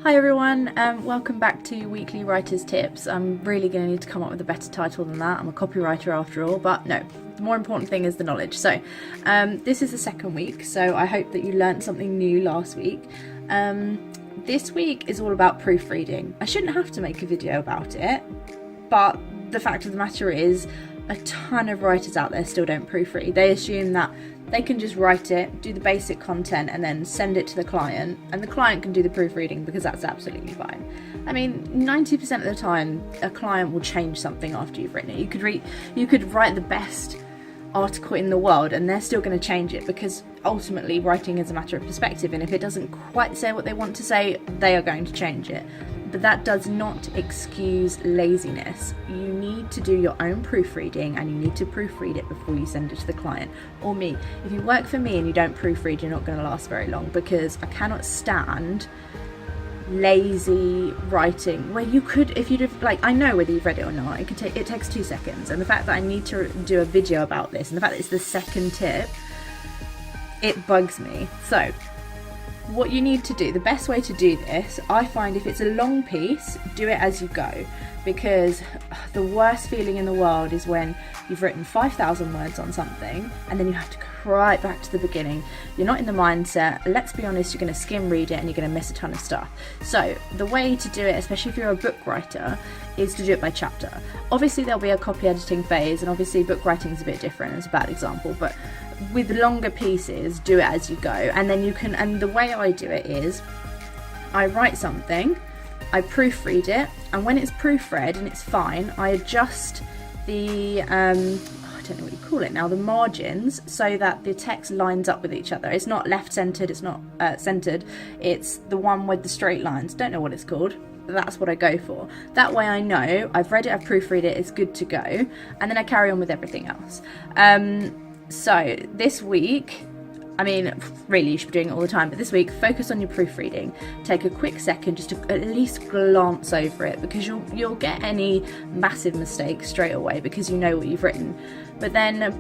Hi everyone, welcome back to Weekly Writer's Tips. I'm really going to need to come up with a better title than that. I'm a copywriter after all, but no, the more important thing is the knowledge. So this is the second week, so I hope that you learned something new last week. This week is all about proofreading. I shouldn't have to make a video about it, but the fact of the matter is a ton of writers out there still don't proofread. They assume that they can just write it, do the basic content, and then send it to the client, and the client can do the proofreading because that's absolutely fine. I mean, 90% of the time, a client will change something after you've written it. You could write the best article in the world, and they're still going to change it because ultimately, writing is a matter of perspective. And if it doesn't quite say what they want to say, they are going to change it. But that does not excuse laziness. You need to do your own proofreading, and you need to proofread it before you send it to the client or me. If you work for me and you don't proofread, you're not going to last very long, because I cannot stand lazy writing where you could, if you'd like, I know whether you've read it or not, it takes 2 seconds. And the fact that I need to do a video about this, and the fact that it's the second tip, it bugs me. So what you need to do, the best way to do this, I find, if it's a long piece, do it as you go, because the worst feeling in the world is when you've written 5,000 words on something and then you have to go right back to the beginning. You're not in the mindset. Let's be honest, you're going to skim read it and you're going to miss a ton of stuff. So the way to do it, especially if you're a book writer, is to do it by chapter. Obviously there'll be a copy editing phase, and obviously book writing is a bit different. It's a bad example, but with longer pieces, do it as you go. And then you can, and the way I do it is, I write something, I proofread it, and when it's proofread and it's fine, I adjust the I don't know what you call it now, the margins, so that the text lines up with each other. It's not left centered, it's not centered, it's the one with the straight lines. Don't know what it's called, but that's what I go for. That way I know I've read it, I've proofread it, it's good to go, and then I carry on with everything else. So this week, I mean, really you should be doing it all the time, but this week, focus on your proofreading. Take a quick second just to at least glance over it, because you'll get any massive mistakes straight away because you know what you've written. But then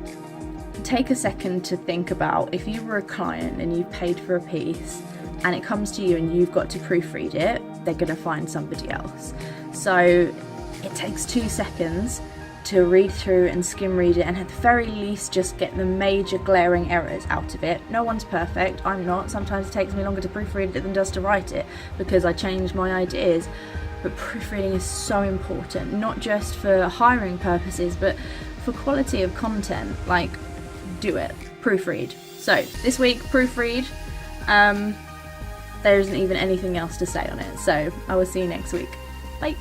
take a second to think about, if you were a client and you've paid for a piece and it comes to you and you've got to proofread it, they're going to find somebody else. So it takes 2 seconds to read through and skim read it, and at the very least just get the major glaring errors out of it. No one's perfect, I'm not. Sometimes it takes me longer to proofread it than it does to write it because I change my ideas. But proofreading is so important, not just for hiring purposes, but for quality of content. Like, do it, proofread. So this week, proofread. There isn't even anything else to say on it, so I will see you next week. Bye.